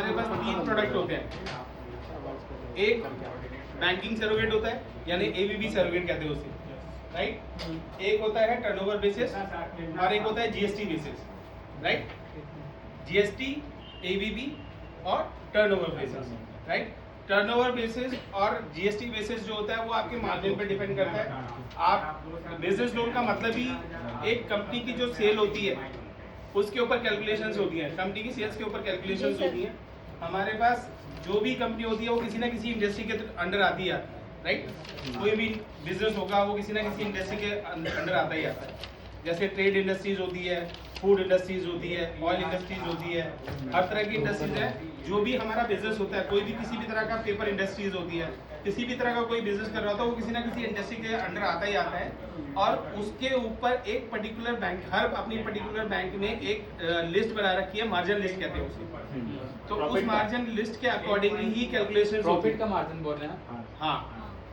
हमारे पास 3 प्रोडक्ट होते हैं। एक बैंकिंग सरोगेट होता है, यानी एबीबी सरोगेट कहते हैं उसे, राइट। एक होता है टर्नओवर बेसिस और एक होता है GST basis, right. GST, ABB और turnover basis, right. Turnover basis और जीएसटी बेसिस जो होता है वो आपके मार्जिन पे डिपेंड करता है। आप बिजनेस लोन का मतलब ही एक कंपनी की जो सेल होती है उसके ऊपर कैलकुलेशंस होती हैं, कंपनी की सेल्स के ऊपर कैलकुलेशंस होती हैं। हमारे पास जो भी कंपनी होती है वो किसी ना किसी इंडस्ट्री के अंडर आती है, राइट। कोई भी बिजनेस होगा वो किसी ना किसी इंडस्ट्री के अंडर आता ही आता है। जैसे ट्रेड इंडस्ट्रीज होती है, फूड इंडस्ट्रीज होती है, ऑयल इंडस्ट्रीज होती है, हर तरह की इंडस्ट्रीज है। जो भी हमारा बिजनेस होता है, कोई भी किसी भी तरह का पेपर इंडस्ट्रीज होती है, किसी भी तरह का कोई बिजनेस कर रहा होता है वो किसी ना किसी इंडस्ट्री के अंडर आता ही आता है। और उसके ऊपर एक पर्टिकुलर बैंक, हर अपनी पर्टिकुलर बैंक में एक लिस्ट बना रखी है, मार्जिन लिस्ट कहते हैं उसे। तो उस मार्जिन लिस्ट के अकॉर्डिंगली ही कैलकुलेशन। प्रॉफिट का मार्जिन बोल रहे हैं? हाँ,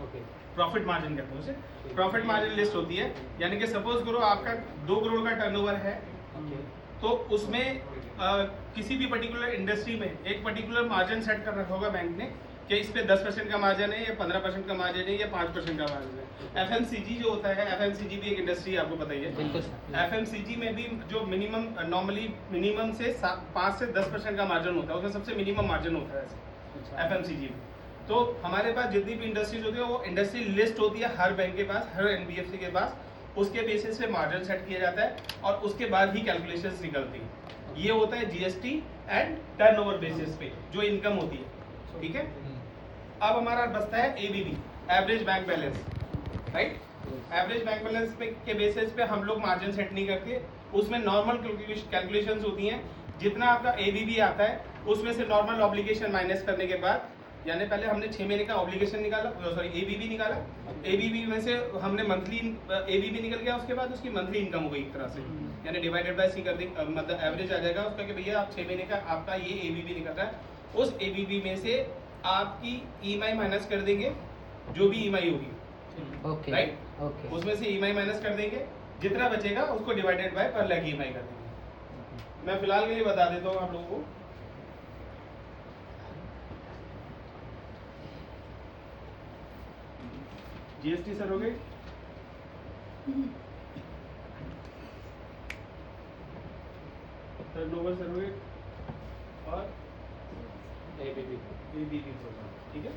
ओके। प्रॉफिट मार्जिन कहते हैं उसे। प्रॉफिट मार्जिन लिस्ट होती है, यानी कि सपोज करो आपका 2 करोड़ का टर्नओवर है, तो उसमें किसी भी पर्टिकुलर इंडस्ट्री में एक पर्टिकुलर मार्जिन सेट कर रखा होगा बैंक ने कि इस पे 10% का मार्जिन है, या 15% का मार्जिन है, या 5% का मार्जिन है। एफएमसीजी जो होता है, एफएमसीजी भी एक इंडस्ट्री आपको पता ही है। एफएमसीजी में भी जो मिनिमम नॉर्मली मिनिमम से 5 से 10% का मार्जिन होता है, उसमें सबसे मिनिमम मार्जिन होता है एफएमसीजी में। तो हमारे पास जितनी भी इंडस्ट्रीज होती है वो इंडस्ट्री लिस्ट होती है हर बैंक के पास, हर एनबीएफसी के पास। उसके बेसिस पे मार्जिन सेट किया जाता है और उसके बाद ही कैलकुलेशंस निकलती है। ये होता है जीएसटी एंड टर्नओवर बेसिस पे जो इनकम होती है, ठीक है। अब हमारा बचता है ABB, average bank balance, right. Average bank balance पे के बेसिस पे हम लोग मार्जिन सेट नहीं करते, उसमें नॉर्मल कैलकुलेशंस होती हैं। जितना आपका एबीबी आता है उसमें से नॉर्मल ऑब्लिगेशन माइनस करने के बाद, यानी पहले हमने 6 महीने का ऑब्लिगेशन निकाला, सॉरी एबीबी निकाला, एबीबी में से हमने मंथली एबीबी निकल गया, उसके बाद उसकी मंथली इनकम हो गई एक तरह से, यानी डिवाइडेड बाय सी कर दी, मतलब एवरेज आ जाएगा उसका कि भैया आप 6 महीने का आपका ये एबीबी निकल रहा है। उस एबीबी में से आपकी ईएमआई माइनस कर देंगे, जो भी ईएमआई होगी, राइट। उसमें से ईएमआई माइनस कर देंगे, जितना बचेगा उसको डिवाइडेड बाय पर लाख ईएमआई कर देंगे। मैं फिलहाल के लिए बता देता हूँ आप लोगों को। जीएसटी सरोगेट, टर्नओवर सरोगेट और एबीबी, ठीक है।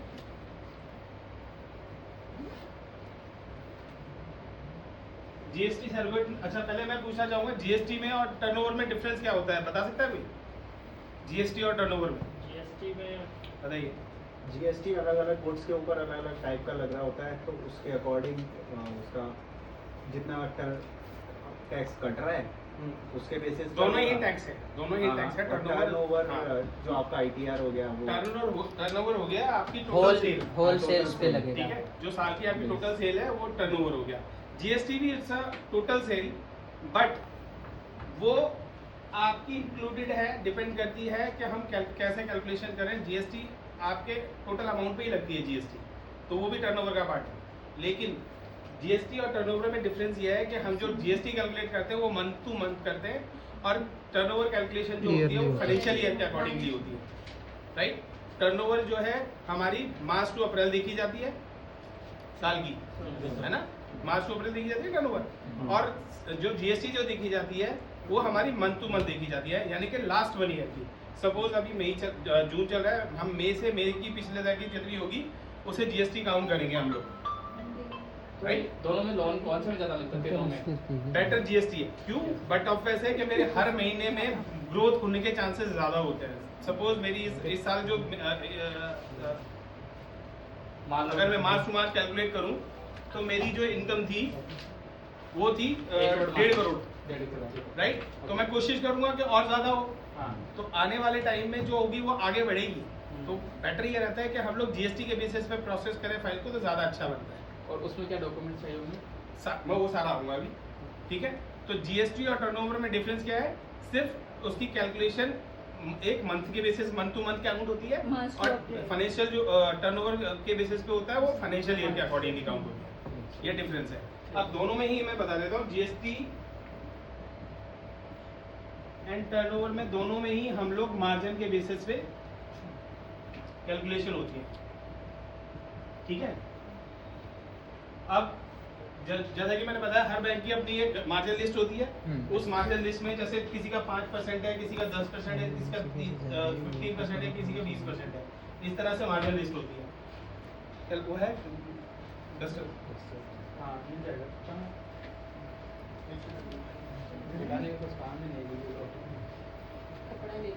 जीएसटी सरोगेट, अच्छा पहले मैं पूछना चाहूंगा जीएसटी में और टर्नओवर में डिफरेंस क्या होता है, बता सकता है कोई? जीएसटी और टर्नओवर में जीएसटी में बताइए। जीएसटी अलग अलग गुड्स के ऊपर अलग अलग टाइप का लग रहा होता है, तो उसके अकॉर्डिंग उसका जितना टैक्स कट रहा है उसके बेसिस दोनों ही टैक्स है, दोनों ही टैक्स है। टर्नओवर जो आपका आईटीआर हो गया, वो टर्नओवर हो गया आपकी टोटल सेल, होल सेल्स पे लगेगा, ठीक है। जो साल की आपकी टोटल सेल है वो टर्नओवर हो गया। जीएसटी भी it's a total sale, but वो आपकी इंक्लूडेड है, डिपेंड करती है कि हम कैसे कैलकुलेशन करें। जीएसटी आपके टोटल अमाउंट पे ही लगती है जीएसटी, तो वो भी टर्नओवर का पार्ट है। लेकिन जीएसटी और टर्नओवर में डिफरेंस ये है कि हम जो जीएसटी कैलकुलेट करते हैं वो मंथ टू मंथ करते हैं, और टर्नओवर कैलकुलेशन जो होती है वो फाइनेंशियल ईयर के अकॉर्डिंगली होती है, राइट। टर्नओवर जो है हमारी मार्च टू अप्रैल देखी जाती है साल की, है ना, मार्च टू अप्रैल देखी जाती है टर्नओवर। और जो जीएसटी जो देखी जाती है वो हमारी मंथ टू मंथ देखी जाती है, यानी कि लास्ट 1 ईयर की। सपोज अभी जून चल रहा है, हम मई से मई की पिछले तक की जितनी होगी उसे जीएसटी काउंट करेंगे हम लोग, राइट। दोनों में लोन कौन सा ज्यादा लगता है? तीनों में बेटर जीएसटी है, क्यों? बट ऑफ वैसे है कि मेरे हर महीने में ग्रोथ होने के चांसेस ज्यादा होते हैं। सपोज मेरी इस साल जो अगर मैं मार्च टू मार्च कैलकुलेट करूं तो मेरी जो इनकम थी वो थी 1.5 करोड़, राइट। तो मैं कोशिश करूंगा कि और ज्यादा हो, तो आने वाले टाइम में जो होगी वो आगे बढ़ेगी। तो बेटर ये रहता है कि हम लोग जीएसटी के बेसिस पे प्रोसेस करें फाइल को, तो ज्यादा अच्छा बनता है। और उसमें क्या डॉक्यूमेंट चाहिए होंगे? मैं वो सारा आऊंगा अभी, ठीक है। तो जीएसटी और टर्नओवर में डिफरेंस क्या है? सिर्फ उसकी कैलकुलेशन एक मंथ के basis, month two month count होती है, और फाइनेंशियल जो टर्नओवर के बेसिस पे होता है वो फाइनेंशियल ईयर के अकॉर्डिंगली काउंट होता है। ये डिफरेंस है। अब दोनों में ही मैं बता देता हूँ, जीएसटी एंड टर्नओवर में दोनों में ही हम लोग मार्जिन के बेसिस पे कैलकुलेशन होती है, ठीक है। अब जैसा कि मैंने बताया, हर बैंक की अपनी एक मार्जिन लिस्ट होती है। उस मार्जिन लिस्ट में जैसे किसी का 5% है, किसी का 10% है, किसी का 15% है, किसी का 20% है, इस तरह से मार्जिन लिस्ट होती है। चल वो है हाँ मिल जाएगा। दिखाने का कुछ काम ही नहीं है।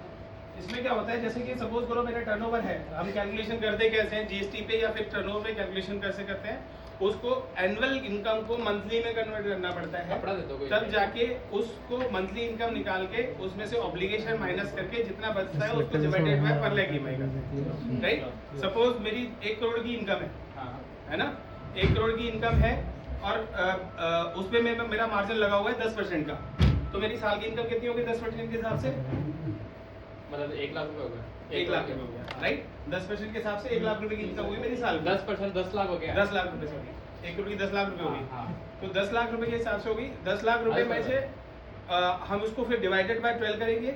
इसमें क्या होता है, जैसे कि सपोज करो मेरा टर्नओवर है, हम कैलकुलेशन करते कैसे हैं, जीएसटी पे या फिर टर्नओवर पे कैलकुलेशन कैसे करते हैं, उसको एनुअल इनकम को मंथली में कन्वर्ट करना पड़ता है, कपड़ा दे दो कोई। तब जाके उसको मंथली इनकम निकाल के उसमें से ऑब्लिगेशन माइनस करके जितना बचता है उसको डिवाइडेड बाय पर लाख ईएमआई करते हैं, राइट। सपोज मेरी 1 करोड़ की इनकम है, हाँ है ना, 1 करोड़ की इनकम है और उसपे मेरा मार्जिन लगा हुआ है 10% का, तो मेरी साल की इनकम कितनी होगी 10% के हिसाब से, मतलब 1 लाख रुपए हो गया। 1 लाख रुपए हो गया, राइट। 10% के हिसाब से 1 लाख रुपए की इनकम हुई मेरी साल की। 10% 10 लाख हो गया। 10 लाख रुपए, सॉरी 1 करोड़ की 10 लाख रुपए होगी, हाँ, तो 10 लाख रुपए के हिसाब से होगी। 10 लाख रुपए में से हम उसको फिर डिवाइडेड बाय 12 करेंगे,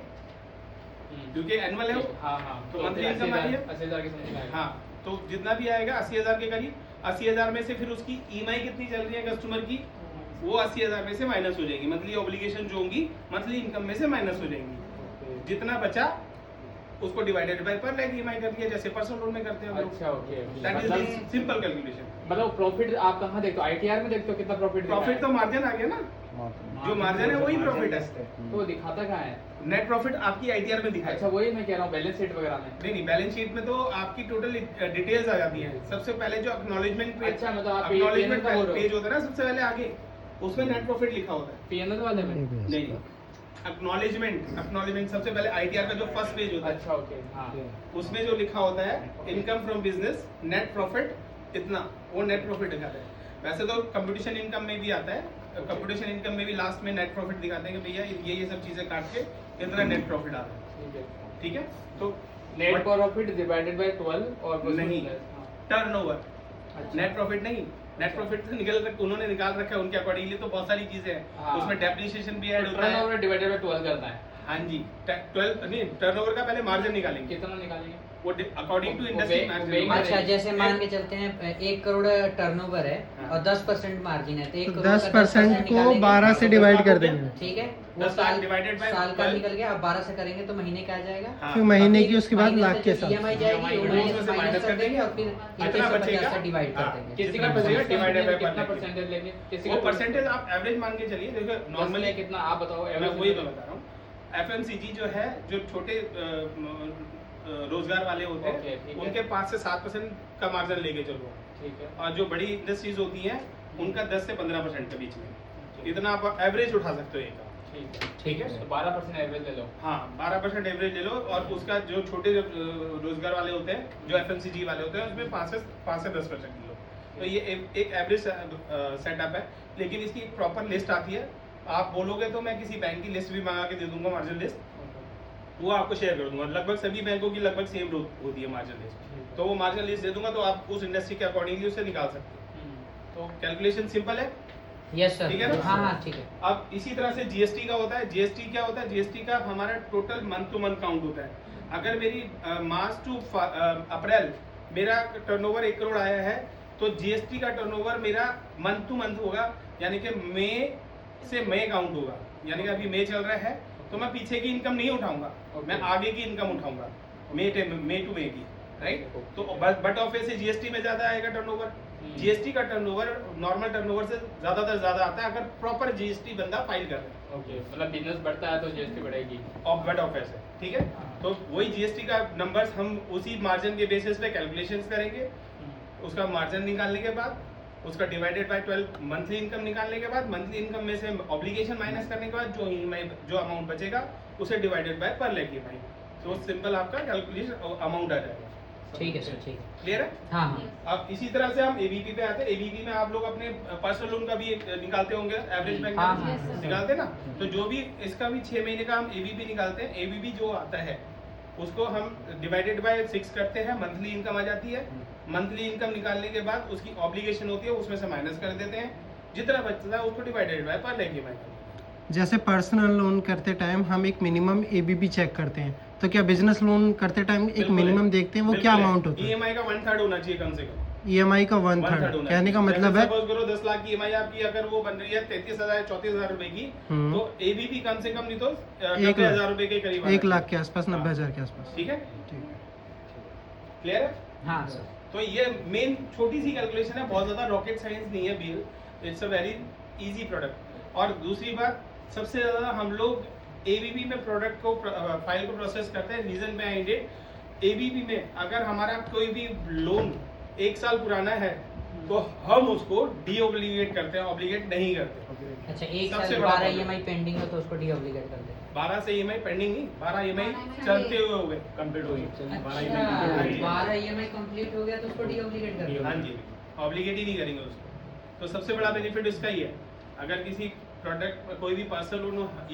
क्योंकि एनुअल है वो। हाँ हाँ तो मंथली इनकम आ रही है 80,000 के समथिंग आएगा। हाँ, तो जितना भी आएगा 80,000 के करीब, 80,000 में से फिर उसकी ईएमआई कितनी चल रही है कस्टमर की, वो 80,000 में से माइनस हो जाएगी, मंथली ऑब्लिगेशन जो होंगी मंथली इनकम में से माइनस हो जाएंगी, जितना बचा उसको डिवाइडेड बाय पर लाख ईएमआई कर दिया, जैसे पर्सनल लोन में करते हैं हम लोग। अच्छा okay. That is the simple calculation. मतलब प्रॉफिट आप कहाँ देखते हो, आईटीआर में देखते हो कितना प्रॉफिट? प्रॉफिट तो मार्जिन आ गया ना, जो मार्जिन है वही प्रॉफिट है। तो दिखाता कहाँ है? नेट प्रॉफिट आपकी आईटीआर में दिखाएगा। अच्छा वही मैं कह रहा हूँ, बैलेंस शीट वगैरह में नहीं, बैलेंस शीट में तो आपकी टोटल डिटेल्स आ जाती हैं। सबसे पहले जो एक्नॉलेजमेंट पेज, अच्छा, मतलब आप एक्नॉलेजमेंट PNL का बोल रहे हो। पेज होता है ना सबसे पहले आगे, उसमें नेट प्रॉफिट लिखा होता है। पीएनएल वाले में? नहीं, एक्नॉलेजमेंट सबसे पहले आईटीआर का जो फर्स्ट पेज होता है, अच्छा ओके हाँ। उसमें जो लिखा होता है income from business net profit इतना, वो नेट प्रॉफिट दिखाता है। वैसे तो कंप्यूटेशन इनकम में भी आता है, कंप्यूटेशन इनकम में भी लास्ट में नेट प्रॉफिट दिखाते हैं कि भैया ये सब चीजें काट के इतना नेट प्रॉफिट आता है, ठीक है। तो नेट प्रॉफिट डिवाइडेड बाय 12 और नहीं, टर्नओवर, अच्छा। नेट प्रॉफिट नहीं। नेट प्रॉफिट तो उन्होंने निकाल रखा है उनके अकॉर्डिंगली, तो बहुत सारी चीजें हैं, हाँ। उसमें डेप्रिसिएशन भी ऐड होता है। टर्नओवर डिवाइडेड बाय 12 करना है। हाँ जी, 12 नहीं, टर्नओवर का पहले मार्जिन निकालेंगे, कितना निकालेंगे? वो अकॉर्डिंग टू वो इंडस्ट्री वे- मार्जिन। अच्छा, जैसे मान के चलते हैं 1 करोड़ टर्नओवर है हाँ। और 10% मार्जिन है, तो 1 तो करोड़ का 10% को निकालेंगे, 12 से डिवाइड कर देंगे, ठीक है। वो 10 लाख divided by साल का 12 निकल गया, अब 12 से करेंगे तो महीने का आ जाएगा। हाँ, फिर महीने की उसके बाद माइनस लाख के से जो साथ ईएमआई जाएगी वो वो महीने उसमें से से माइनस कर देंगे और फिर जितना 150 बचेगा से डिवाइड कर हाँ, देंगे। किसी जितना का बचेगा percentage divided by कितना per परसेंटेज लेंगे? किसी वो का परसेंटेज आप एवरेज मान के चलिए। देखो नॉर्मली नॉर्मली कितना आप बताओ मैं एवरेज? वही तो बता रहा हूँ, एफएमसीजी जो है, जो छोटे रोजगार वाले होते Okay, हैं, ठीक है। उनके 5 से 7% का मार्जिन लेके चलो, ठीक है। और जो बड़ी इंडस्ट्रीज होती हैं उनका 10 से 15% के बीच में, इतना आप एवरेज उठा सकते हो एक का, ठीक है ठीक है। तो 12% एवरेज ले लो। हाँ, 12% एवरेज ले लो, और उसका जो छोटे रोजगार वाले होते हैं, जो एफएमसीजी वाले होते हैं, उसमें 5 से 10% ले लो। तो ये एक एवरेज सेटअप है, लेकिन इसकी एक प्रॉपर लिस्ट आती है। आप बोलोगे तो मैं किसी बैंक की लिस्ट भी मंगा के दे दूंगा, मार्जिन लिस्ट, वो आपको शेयर कर दूंगा। लगभग सभी बैंकों की लगभग सेम होती है मार्जिन लिस्ट, तो वो मार्जिन लिस्ट दे दूंगा, तो आप उस इंडस्ट्री के अकॉर्डिंगली उसे निकाल सकते हो। तो कैलकुलेशन सिंपल है, यस सर, ठीक है ना? हाँ हाँ ठीक है। अब इसी तरह से जीएसटी का होता है। जीएसटी क्या होता है? जीएसटी का हमारा total month two month count होता है। अगर मेरी मार्च टू अप्रैल मेरा टर्नओवर 1 करोड़ आया है, तो जीएसटी का टर्नओवर मेरा मंथ टू मंथ होगा, यानी कि मई से मई काउंट होगा। यानी कि अभी मई चल रहा है, तो मैं पीछे की इनकम नहीं उठाऊंगा, मैं आगे की इनकम उठाऊंगा, मई टू मई की, राइट। तो बट ऑफ से जीएसटी में ज्यादा आएगा टर्नओवर। जीएसटी का टर्नओवर नॉर्मल टर्नओवर से ज्यादा आता है, अगर प्रॉपर जीएसटी बंदा फाइल कर रहा है। ओके, मतलब बिजनेस बढ़ता है तो जीएसटी बढ़ेगी। ऑफ बट ऑफ से, ठीक है। तो वही जीएसटी का नंबर्स हम उसी मार्जिन के बेसिस पे कैलकुलेशंस करेंगे। उसका मार्जिन निकालने के बाद, उसका डिवाइडेड बाय 12 मंथली इनकम निकालने के बाद, मंथली इनकम में से ऑब्लिगेशन माइनस करने के बाद जो अमाउंट बचेगा उसे डिवाइडेड बाय पर लाख ईएमआई। तो सिंपल आपका कैलकुलेशन अमाउंट आ जाएगा। ठीक है सर, ठीक है। क्लियर है? हाँ हाँ। अब इसी तरह से हम एबीपी पे आते हैं। एबीपी में आप लोग अपने पर्सनल लोन का भी निकालते होंगे, एवरेज बैंक हाँ, का हाँ, निकालते हैं ना। तो जो भी इसका भी 6 महीने का हम एबीपी निकालते हैं। एबीपी जो आता है उसको हम डिवाइडेड बाय 6 करते हैं, मंथली इनकम आ जाती है। मंथली इनकम निकालने के बाद उसकी ऑब्लिगेशन होती है, उसमें से माइनस कर देते हैं, जितना बचता है उसको डिवाइडेड बाय पर लाख ईएमआई। जैसे पर्सनल लोन करते टाइम हम एक मिनिमम एबीपी चेक करते हैं, तो क्या बिजनेस लोन करते टाइम एक मिनिमम देखते हैं, वो क्या अमाउंट होता है? EMI का 1/3 होना चाहिए कम से कम। EMI का 1/3 1/3 होना कहने का चाहिए। मतलब जैसे है सपोज करो 10 लाख की EMI आपकी अगर वो बन रही है 33,000 34,000 रुपए की, हम्म। तो ABP कम से कम नहीं तो 1 90,000 रुपए के करीब 1 लाख के आसपास, 90,000 के आसपास। ठीक है, ठीक है। क्लियर है? हाँ सर। तो ये मेन छोटी सी कैलकुलेशन है, बहुत ज्यादा रॉकेट साइंस नहीं है बील, it's a very easy product. और दूसरी बात, सबसे ज्यादा हम लोग ABP में प्रोडक्ट को फाइल को प्रोसेस करते हैं। रीजन बिहाइंड इट, ABP में अगर हमारा कोई भी लोन 1 साल पुराना है तो हम उसको डीओब्लिगेट करते हैं, ऑब्लिगेट नहीं करते। अच्छा, एक सबसे साल बड़ा 12 problem। EMI पेंडिंग हो तो उसको डीऑब्लिगेट कर दें। 12 से EMI पेंडिंग नहीं, 12 EMI चलते हुए हो गए, कंप्लीट हो गए। अच्छा, 12 EMI कंप्लीट हो गया तो उसको डीऑब्लिगेट कर दें। हाँ जी, ऑब्लिगेट ही नहीं करेंगे उसको। तो सबसे बड़ा बेनिफिट इसका ही है। अगर किसी प्रोडक्ट कोई भी पर्सनल लोन